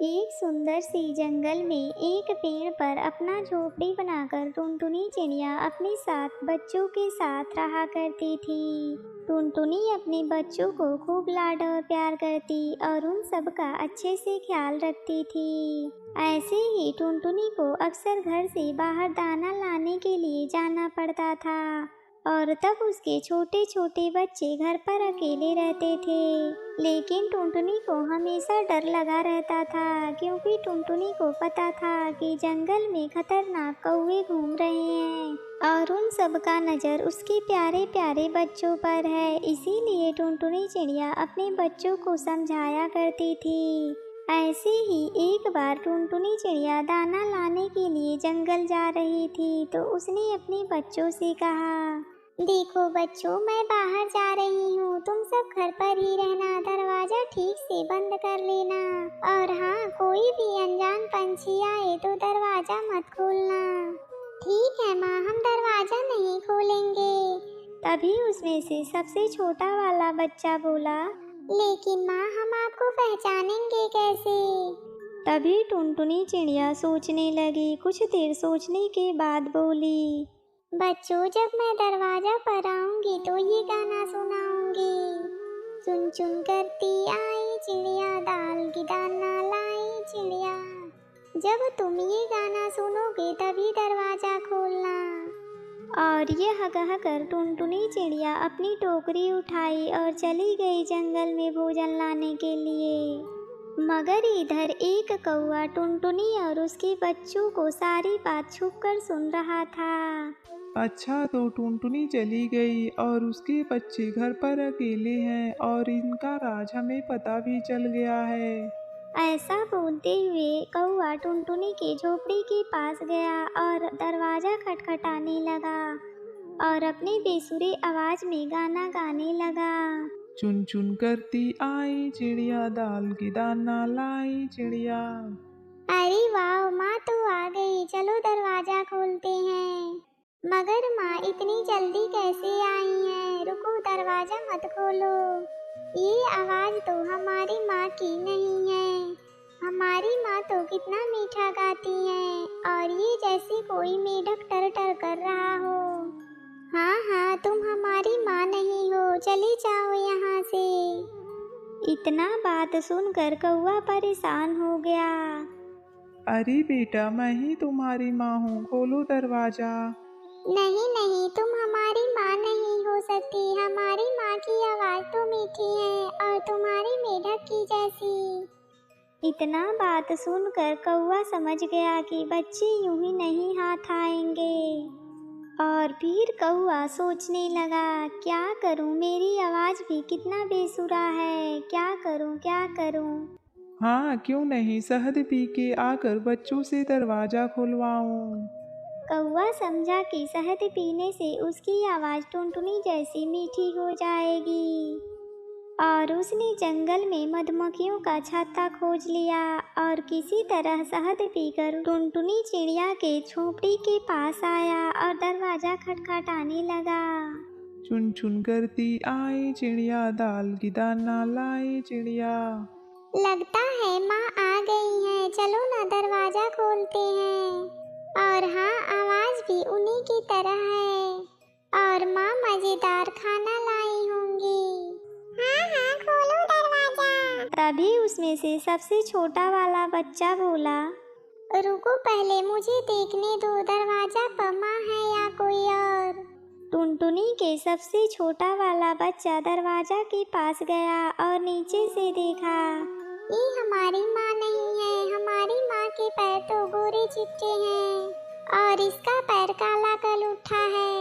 एक सुंदर सी जंगल में एक पेड़ पर अपना झोपड़ी बनाकर टुनटुनी चिड़िया अपने साथ बच्चों के साथ रहा करती थी। टुनटुनी अपने बच्चों को खूब लाड और प्यार करती और उन सब का अच्छे से ख्याल रखती थी। ऐसे ही टुनटुनी को अक्सर घर से बाहर दाना लाने के लिए जाना पड़ता था और तब उसके छोटे छोटे बच्चे घर पर अकेले रहते थे। लेकिन टुनटुनी को हमेशा डर लगा रहता था, क्योंकि टुनटुनी को पता था कि जंगल में खतरनाक कौवे घूम रहे हैं और उन सब का नज़र उसके प्यारे प्यारे बच्चों पर है। इसीलिए टुनटुनी चिड़िया अपने बच्चों को समझाया करती थी। ऐसे ही एक बार टुनटुनी चिड़िया दाना लाने के लिए जंगल जा रही थी, तो उसने अपने बच्चों से कहा, देखो बच्चों, मैं बाहर जा रही हूँ, तुम सब घर पर ही रहना, दरवाजा ठीक से बंद कर लेना और हाँ, कोई भी अनजान पंछी आए तो दरवाजा मत खोलना। ठीक है माँ, हम दरवाजा नहीं खोलेंगे। तभी उसमें से सबसे छोटा वाला बच्चा बोला, लेकिन माँ, हम आपको पहचानेंगे कैसे? तभी टुनटुनी चिड़िया सोचने लगी। कुछ देर सोचने के बाद बोली, बच्चों, जब मैं दरवाजा पर आऊंगी तो ये गाना सुनाऊंगी। चुन चुन करती आई चिड़िया, दाल की दाना लाई चिड़िया। जब तुम ये गाना सुनोगे तभी दरवाजा खोलना। और यह कहकर टुनटुनी चिड़िया अपनी टोकरी उठाई और चली गई जंगल में भोजन लाने के लिए। मगर इधर एक कौवा टुनटुनी और उसके बच्चों को सारी बात छुपकर सुन रहा था। अच्छा, तो टुनटुनी चली गई और उसके बच्चे घर पर अकेले हैं और इनका राज हमें पता भी चल गया है। ऐसा बोलते हुए कौवा टुनटुनी की झोपड़ी के पास गया और दरवाजा खटखटाने लगा और अपनी बेसुरी आवाज में गाना गाने लगा। चुन चुन करती आई चिड़िया, दाल की दाना लाई चिड़िया। अरे वाह माँ, तो आ गई, चलो दरवाजा खोलते हैं। मगर माँ, इतनी जल्दी कैसे आई हैं? रुको, दरवाजा मत खोलो। ये आवाज तो हमारी माँ की नहीं है। हमारी माँ तो कितना मीठा गाती है और ये जैसे कोई मेढक टर टर कर रहा हो। हाँ हाँ, तुम हमारी माँ नहीं हो, चले जाओ यहाँ से। इतना बात सुनकर कौवा परेशान हो गया। अरे बेटा, मैं ही तुम्हारी माँ हूँ, खोलो दरवाजा। नहीं नहीं, तुम हमारी माँ नहीं हो सकती। हमारी माँ की आवाज तो मीठी है और तुम्हारी मेढक की जैसी। इतना बात सुनकर कौवा समझ गया कि बच्चे यूं ही नहीं हाथ आएंगे और फिर कौवा सोचने लगा, क्या करूं, मेरी आवाज भी कितना बेसुरा है, क्या करूं क्या करूं। हाँ, क्यों नहीं, शहद पी के आकर बच्चों से दरवाजा खुलवाऊं। कौवा समझा कि शहद पीने से उसकी आवाज़ टुनटुनी जैसी मीठी हो जाएगी और उसने जंगल में मधुमक्खियों का छत्ता खोज लिया और किसी तरह शहद पीकर टुनटुनी चिड़िया के झोपड़ी के पास आया और दरवाज़ा खटखटाने लगा। चुन चुन करती आई चिड़िया, दाल की दाना लाई चिड़िया। लगता है माँ आ गई हैं, चलो ना दरवाज़ा खोलते हैं। और हाँ, आवाज़ भी उन्हीं की तरह है और माँ मज़ेदार खाना लाई होंगी। हाँ हाँ, खोलो दरवाज़ा। तभी उसमें से सबसे छोटा वाला बच्चा बोला, रुको, पहले मुझे देखने दो, दरवाज़ा पर माँ है या कोई और। टुनटुनी के सबसे छोटा वाला बच्चा दरवाजा के पास गया और नीचे से देखा, ये हमारी माँ नहीं है। हमारी माँ के पैर तो गोरे चिट्टे हैं और इसका पैर काला कल उठा है।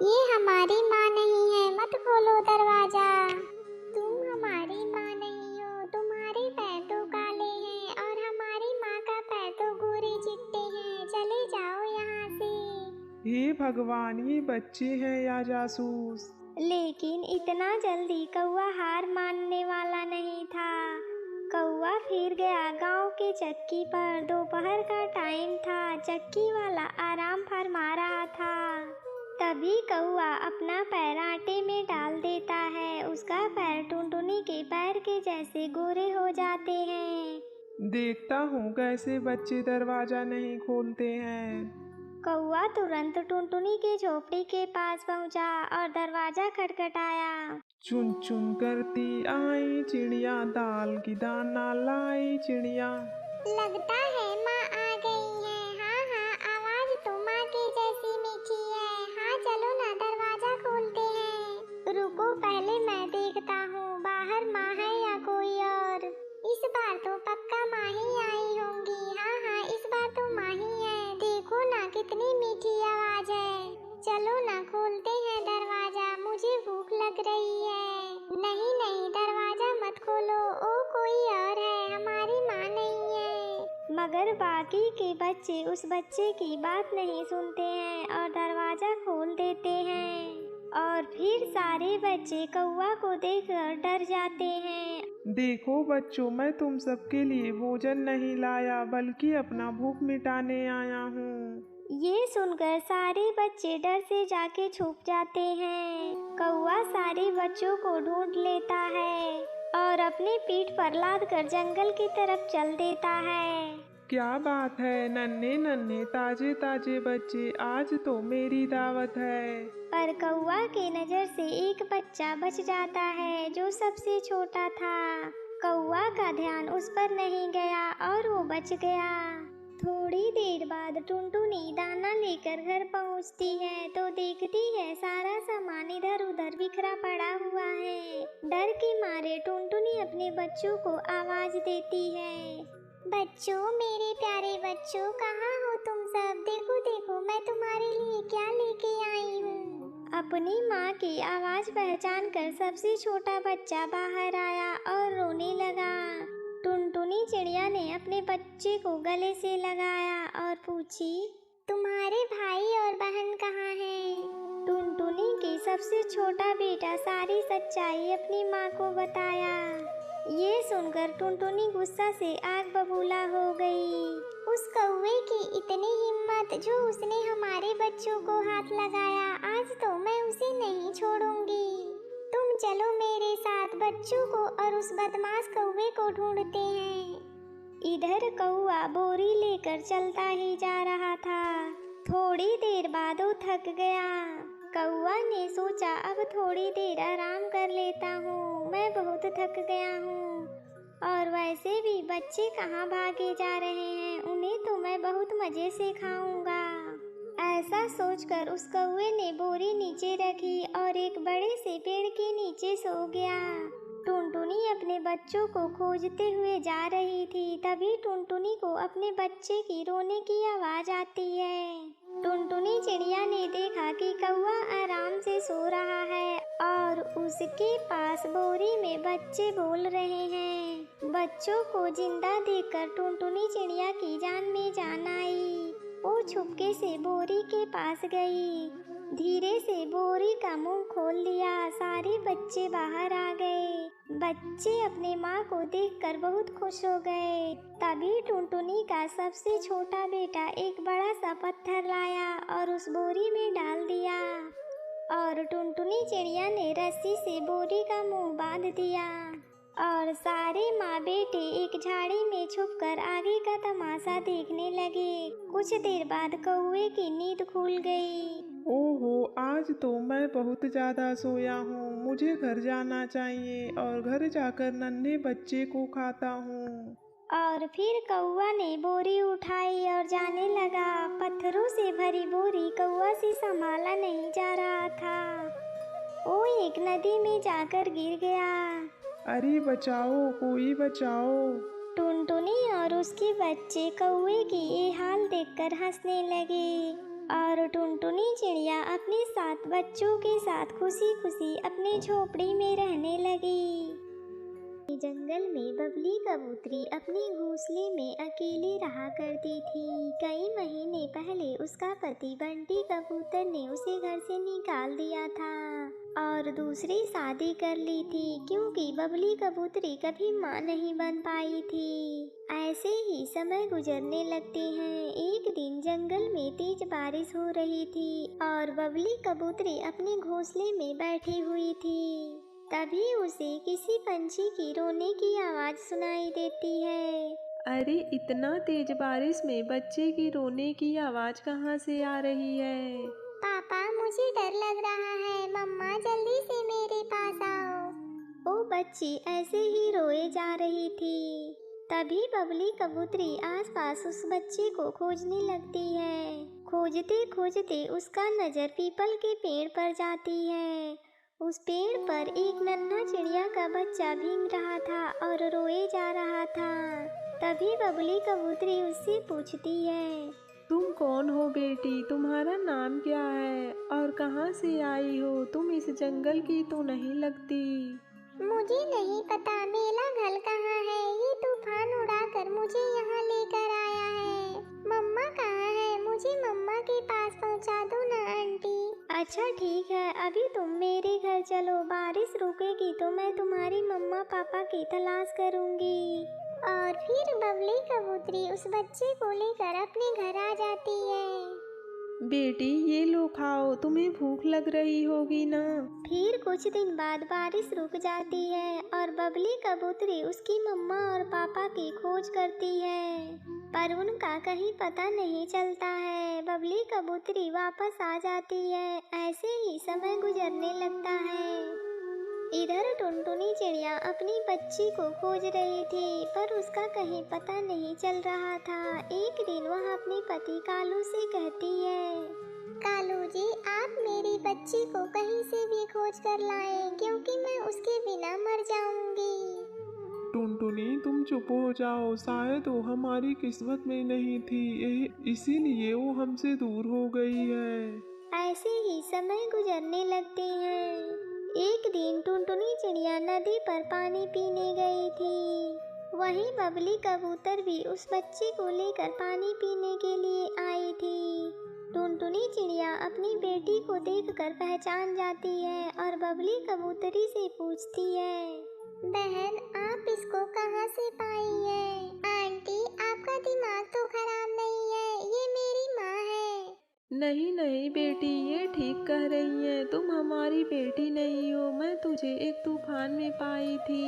ये हमारी माँ नहीं है, मत खोलो दरवाजा। तुम हमारी माँ नहीं हो, तुम्हारे पैर तो काले हैं और हमारी माँ का पैर तो गोरे चिट्टे हैं, चले जाओ यहाँ से। हे भगवान, ये बच्चे हैं या जासूस? लेकिन इतना जल्दी कौवा हार मानने वाला नहीं था। कौवा फिर गया गांव के चक्की पर। दोपहर का टाइम था, चक्की वाला आराम फरमा रहा था। तभी कौवा अपना पैर आटे में डाल देता है। उसका पैर टुनटुनी के पैर के जैसे गोरे हो जाते हैं देखता हूँ कैसे बच्चे दरवाजा नहीं खोलते हैं। कौवा तुरंत टुनटुनी के झोपड़ी के पास पहुंचा और दरवाजा खटखटाया। चुन चुन करती आई चिड़िया, दाल की दाना लाई चिड़िया। लगता है माँ आ गई है। हाँ हाँ, आवाज तो माँ की जैसी मीठी है। हाँ चलो ना, दरवाजा खोलते हैं। रुको, पहले मैं देखता हूँ बाहर माँ है या कोई और। इस बार तो पक्का माँ ही आई होंगी। हाँ हाँ, इस बार तो माँ ही है। देखो ना कितनी मीठी आवाज है। चलो ना, खोलते हैं दरवाजा, मुझे भूख लग रही है। नहीं नहीं, दरवाजा मत खोलो, ओ कोई और है, हमारी माँ नहीं है। मगर बाकी के बच्चे उस बच्चे की बात नहीं सुनते हैं और दरवाजा खोल देते हैं। और फिर सारे बच्चे कौवा को देखकर डर जाते हैं। देखो बच्चों, मैं तुम सबके लिए भोजन नहीं लाया, बल्कि अपना भूख मिटाने आया हूँ। ये सुनकर सारे बच्चे डर से जाके छुप जाते हैं। कौवा सारे बच्चों को ढूंढ लेता है और अपनी पीठ पर लाद कर जंगल की तरफ चल देता है। क्या बात है, नन्हे नन्हे ताजे ताजे बच्चे, आज तो मेरी दावत है। पर कौवा की नजर से एक बच्चा बच जाता है जो सबसे छोटा था। कौवा का ध्यान उस पर नहीं गया और वो बच गया। थोड़ी देर बाद टुनटुनी दाना लेकर घर पहुंचती है तो देखती है सारा सामान इधर उधर बिखरा पड़ा हुआ है। डर के मारे टुनटुनी अपने बच्चों को आवाज देती है। बच्चों, मेरे प्यारे बच्चों, कहाँ हो तुम सब? देखो देखो, मैं तुम्हारे लिए क्या लेके आई हूँ। अपनी माँ की आवाज पहचान कर सबसे छोटा बच्चा बाहर आया और रोने लगा। टुनटुनी चिड़िया ने अपने बच्चे को गले से लगाया और पूछी, तुम्हारे भाई और बहन कहाँ हैं? टुनटुनी के सबसे छोटा बेटा सारी सच्चाई अपनी माँ को बताया। ये सुनकर टुनटुनी गुस्सा से आग बबूला हो गई। उस कौवे की इतनी हिम्मत जो उसने हमारे बच्चों को हाथ लगाया, आज तो मैं उसे नहीं छोड़ूंगी। तुम चलो मेरे साथ, बच्चों को और उस बदमाश कौवे को ढूंढते हैं। इधर कौवा बोरी लेकर चलता ही जा रहा था। थोड़ी देर बाद वो थक गया। कौवा ने सोचा, अब थोड़ी देर आराम कर लेता हूँ, मैं बहुत थक गया हूँ। और वैसे भी बच्चे कहाँ भागे जा रहे हैं, उन्हें तो मैं बहुत मजे से खाऊंगा। ऐसा सोचकर उस कौवे ने बोरी नीचे रखी और एक बड़े से पेड़ के नीचे सो गया। टुनटुनी अपने बच्चों को खोजते हुए जा रही थी, तभी टुनटुनी को अपने बच्चे की रोने की आवाज आती है। टुनटुनी चिड़िया ने देखा कि कौवा आराम से सो रहा है और उसके पास बोरी में बच्चे बोल रहे हैं। बच्चों को जिंदा देखकर टुनटुनी चिड़िया की जान में जान आई। वो छुपके से बोरी के पास गई, धीरे से बोरी का मुंह खोल दिया। सारे बच्चे बाहर आ गए। बच्चे अपने माँ को देखकर बहुत खुश हो गए। तभी टुनटुनी का सबसे छोटा बेटा एक बड़ा सा पत्थर लाया और उस बोरी में डाल दिया और टुनटुनी चिड़िया ने रस्सी से बोरी का मुंह बांध दिया और सारे माँ बेटे एक झाड़ी में छुपकर आगे का तमाशा देखने लगे। कुछ देर बाद कौवे की नींद खुल गई। ओहो, आज तो मैं बहुत ज़्यादा सोया हूँ, मुझे घर जाना चाहिए और घर जाकर नन्हे बच्चे को खाता हूँ। और फिर कौवा ने बोरी उठाई और जाने लगा। पत्थरों से भरी बोरी कौवा से संभाला नहीं जा रहा था। वो एक नदी में जाकर गिर गया। अरे बचाओ, कोई बचाओ। टुनटुनी और उसके बच्चे कौवे की ये हाल देखकर हंसने लगे और टुनटुनी चिड़िया अपने 7 बच्चों के साथ खुशी खुशी अपनी झोपड़ी में रहने लगी। जंगल में बबली कबूतरी अपने घोंसले में अकेले रहा करती थी। कई महीने पहले उसका पति बंटी कबूतर ने उसे घर से निकाल दिया था और दूसरी शादी कर ली थी, क्योंकि बबली कबूतरी कभी माँ नहीं बन पाई थी। ऐसे ही समय गुजरने लगते हैं। एक दिन जंगल में तेज बारिश हो रही थी और बबली कबूतरी अपने घोंसले में बैठी हुई थी। तभी उसे किसी पंछी की रोने की आवाज सुनाई देती है अरे इतना तेज बारिश में बच्चे की रोने की आवाज कहाँ से आ रही है? पापा मुझे डर लग रहा है, मम्मा जल्दी से मेरे पास आओ। वो बच्ची ऐसे ही रोए जा रही थी। तभी बबली कबूतरी आसपास उस बच्चे को खोजने लगती है। खोजते खोजते उसका नजर पीपल के पेड़ पर जाती है। उस पेड़ पर एक नन्हा चिड़िया का बच्चा भीग रहा था और रोए जा रहा था। तभी बबली कबूतरी उससे पूछती है, तुम कौन हो बेटी? तुम्हारा नाम क्या है और कहाँ से आई हो? तुम इस जंगल की तो नहीं लगती। मुझे नहीं पता मेरा घर कहाँ है। ये तूफान उड़ाकर मुझे यहाँ लेकर आया है। मम्मा कहाँ है? मुझे मम्मा के पास पहुँचा दो ना आंटी। अच्छा ठीक है, अभी तुम मेरे घर चलो। बारिश रुकेगी तो मैं तुम्हारी मम्मा पापा की तलाश करूँगी। और फिर बबली कबूतरी उस बच्चे को लेकर अपने घर आ जाती है। बेटी ये लो खाओ, तुम्हें भूख लग रही होगी ना। फिर कुछ दिन बाद बारिश रुक जाती है और बबली कबूतरी उसकी मम्मा और पापा की खोज करती है, पर उनका कहीं पता नहीं चलता है। बबली कबूतरी वापस आ जाती है। ऐसे ही समय गुजरने लगता है। इधर टुनटुनी चिड़िया अपनी बच्ची को खोज रही थी, पर उसका कहीं पता नहीं चल रहा था। एक दिन वह अपने पति कालू से कहती है, कालू जी आप मेरी बच्ची को कहीं से भी खोज कर लाएं, क्योंकि मैं उसके बिना मर जाऊंगी। टुनटुनी तुम चुप हो जाओ, शायद वो हमारी किस्मत में नहीं थी, इसीलिए वो हमसे दूर हो गई है। ऐसे ही समय गुजरने लगते हैं। एक दिन टुनटुनी चिड़िया नदी पर पानी पीने गई थी। वहीं बबली कबूतर भी उस बच्चे को लेकर पानी पीने के लिए आई थी। टुनटुनी चिड़िया अपनी बेटी को देखकर पहचान जाती है और बबली कबूतरी से पूछती है, बहन आप इसको कहाँ से पाई है? आंटी आपका दिमाग तो खराब नहीं है, ये मेरी माँ है। नहीं नहीं बेटी, ये ठीक कह रही हैं, तुम हमारी बेटी नहीं हो। मैं तुझे एक तूफान में पाई थी।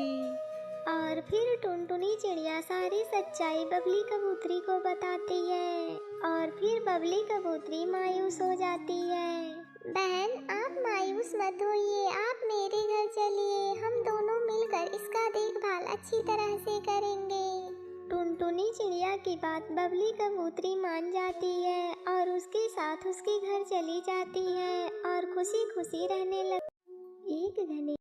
और फिर टुनटुनी चिड़िया सारी सच्चाई बबली कबूतरी को बताती है और फिर बबली कबूतरी मायूस हो जाती है। बहन आप मायूस मत होइए, आप मेरे घर चलिए, हम दोनों मिलकर इसका देखभाल अच्छी तरह से करेंगे। टुनटुनी चिड़िया की बात बबली कबूतरी मान जाती है और उसके साथ उसके घर चली जाती है और खुशी खुशी रहने लगती। एक घने